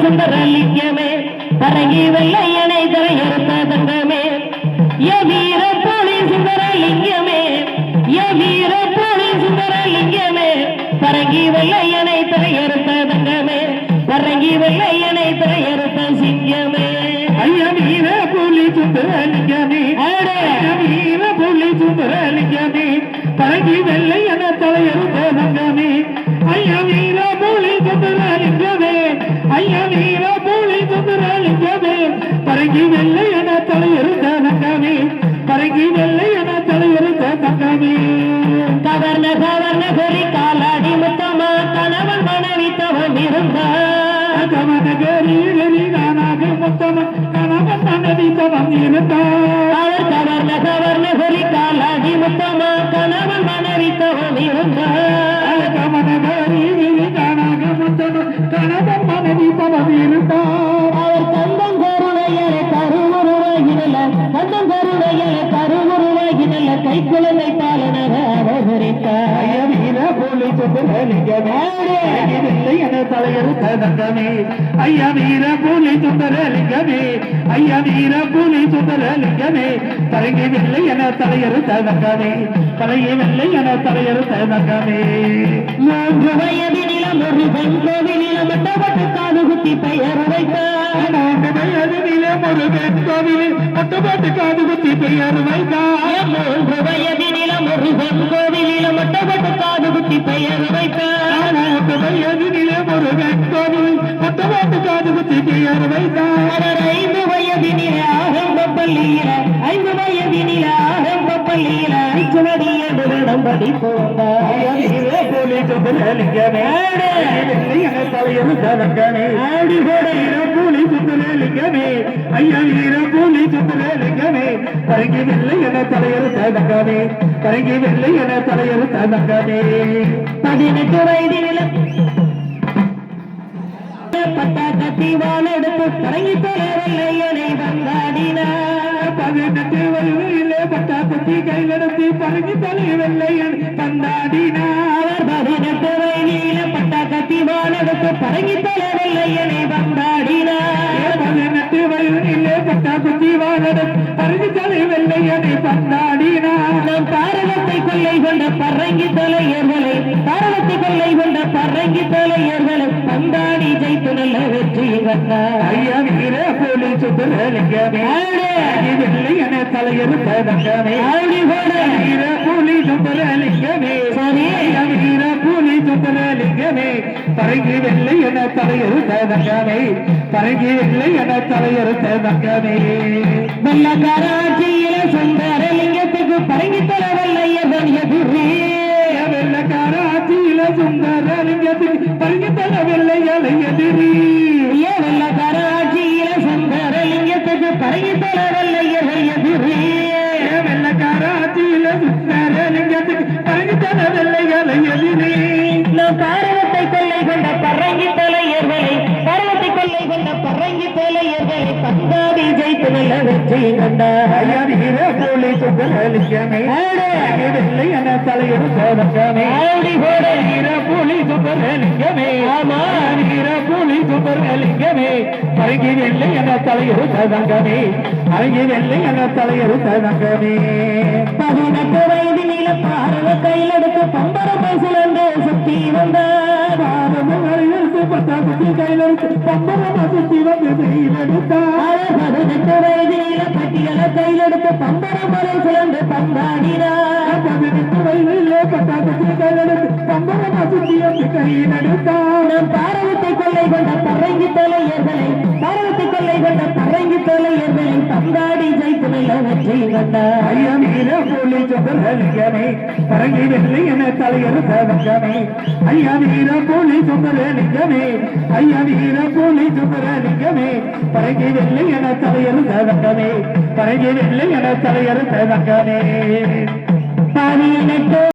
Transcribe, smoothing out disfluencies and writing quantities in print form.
சுந்தரலிங்கமே பரங்கி வெள்ளையனை தரையறுத்த தங்கமே வீர போலி சுந்தரலிங்கமே வீர போலி சுந்தரலிங்கமே பரங்கி வெள்ளையனை தரையறுத்த தங்கமே பரங்கி வெள்ளையனை தரையறுத்த சிங்கமே ஐயா வீர போலி சுந்தரலிங்கமே வீர போலி சுந்தரலிங்கமே பரங்கி வெள்ளையனை தலையறுத்த தங்கமே ஐயா வீர போலி சுந்தரலிங்கமே ஐயா வீர போலி சுந்தரலிங்கமே பரங்கி வெள்ளையன தலையறுத்த தங்கமே பரங்கி வெள்ளையன தலையறுத்த தங்கமே கவர்ன கவர்ன கரி காலாடி முத்தமா கணவன் மனைவி தவம் இருந்தார் கவன கரி நானாக முத்தமா கணவன் மனைவி தவம் இருந்தார் அவர் கவர்ன கவர்ன கரி காலாடி முத்தமா கணவன் மனைவி தவம் இருந்தார் கவன கரி நானாக முத்தமா கணவன் மனைவி தவம் இருந்தார் அவர் தந்தம் கருணையரை கருவுருவாகினல தந்தம் கருணையரை கருவுருவாகினல கை குழந்தை பாலனக அவதரித்தார் வீர போலி சுந்தரலிங்கமே என தலையறுத்த தங்கமே ஐயா வீர போலி சுந்தரலிங்கமே ஐயா வீர போலி சுந்தரலிங்கமே பரங்கி வெள்ளை என தலையறுத்த தங்கமே பழைய வெள்ளை என தலையறுத்த தங்கமே 3 வயதினிலம் ஒரு பெண் கோவிலில் மட்டப்பட்டு காது குத்தி பெயர் வைத்தார் 3 வயதினிலம் ஒரு பெண் கோவிலில் மட்டப்பட்டு காது குத்தி பெயர் வைத்தார் 3 வயதினிலம் ஒரு பெண் கோவிலில் மட்டப்பட்டு காது குத்தி பெயர் வைத்தார் 3 வயதினிலம் ஒரு பெண் கோவிலில் மட்டப்பட்டு காது குத்தி பெயர் வைத்தார் 5 வயதினில ஆரம்ப பள்ளியில 5 வயதினில ஆரம்ப பள்ளியில ஐச்சுவடி என்று விடம் படிப்போந்தார் போலி சுந்தரலிங்கமே என தலையறுத்த தங்கமே ஆடி போட போலி சுந்தரலிங்கமே ஐயா வீர போலி சுந்தரலிங்கமே பரங்கி வெள்ளை என தலையறுத்த தங்கமே பரங்கி வெள்ளை என தலையறுத்த தங்கமே 18 வயதினில பட்டாக்கத்தி வாழெடுத்து பரங்கி தலைவல்லையனை வந்தாடினார் 18 வயதிலே பட்டாக்கத்தி கையெடுத்து பரங்கி தலைவல்லையன் வந்தாடினார் 18 வயதில பட்டாக்கத்தி வாழெடுத்து பரங்கி தலைவல்லையனை வந்தாடினார் 18 வயதிலே பட்டாக்கத்தி வாழெடுத்து பரங்கி தலைவல்லையனை வந்தாடினார் நம் பாரதத்தை கொள்ளை கொண்ட பரங்கி தலையர்களை பாரதத்தை கொள்ளை கொண்ட பரங்கி தலையர்களை பந்தாடி ஜெயித்து நல்ல வெற்றி கண்டார் ஐயா வீர போலி சுந்தரலிங்கமே வெள்ளை என தலையறுத்த தங்கமே ஆடி போட வீர போலி சுந்தரலிங்கமே வீர போலி சுந்தரலிங்கமே பரங்கி வெள்ளை என தலையறுத்த தங்கமே பரங்கி வெள்ளை என தலையறுத்த தங்கமே வெள்ளக்காராட்சியில சுந்தரலிங்கத்துக்கு பரங்கி தலைவல்லையவன் எதிரே வெள்ளக்காராட்சியில சுந்தரலிங்கத்துக்கு பரங்கி தலைவல்லையலை எதிரி வெள்ளக்காராட்சியில சுந்தரலிங்கத்துக்கு பரங்கி தலைவல்லையவன் எதிரே வெள்ளக்காராட்சியில சுந்தரலிங்கத்துக்கு பரங்கி தலைவல்லையலை எதிரி நாம் பாரதத்தை கொள்ளை கொண்ட பரங்கி தலையர்களை பாரதத்தை கொள்ளை கொண்ட பரங்கி தலையர்களை பந்தாடி ஜெயித்து நல்ல வெற்றி கண்டார் ஐயா வீர போலி சுந்தரலிங்கமே வெள்ளை என தலையறுத்த தங்கமே ஆடி போட வீர போலி சுந்தரலிங்கமே ஆமா வீர போலி சுந்தரலிங்கமே பரங்கி வெள்ளை என தலையறுத்த தங்கமே பரங்கி வெள்ளை என தலையறுத்த தங்கமே 18 வயதினில பாரத கையில் எடுத்து பம்பரம் சுழன்று சுத்தி வந்தார் பட்டாசு கையிலிருந்து பம்பரம் சுத்தி வந்து எடுத்தார் 18 வயதினில பட்டியலை கையில் எடுத்து பம்பரம் சுழன்று பந்தாடினார் 18 வயதிலே பட்டாசு கையிலிருந்து பம்பரம் சுத்தி வந்து கையில் எடுத்தார் நம் பாரதத்தை கொள்ளை கொண்ட பரங்கி தலையர்களை பாரதத்தை கொள்ளை கொண்ட பரங்கி தலையர்களை பந்தாடி ஜெயித்து நல்ல வெற்றி கண்டார் ஐயா வீர போலி சுந்தரலிங்கமே பரங்கி வெள்ளை என தலையறுத்த தங்கமே ஐயா வீர போலி சுந்தரலிங்கமே ஐயா வீர போலி சுந்தரலிங்கமே பரங்கி வெள்ளை என தலையறுத்த தங்கமே பரங்கி வெள்ளை என தலையறுத்த தங்கமே 18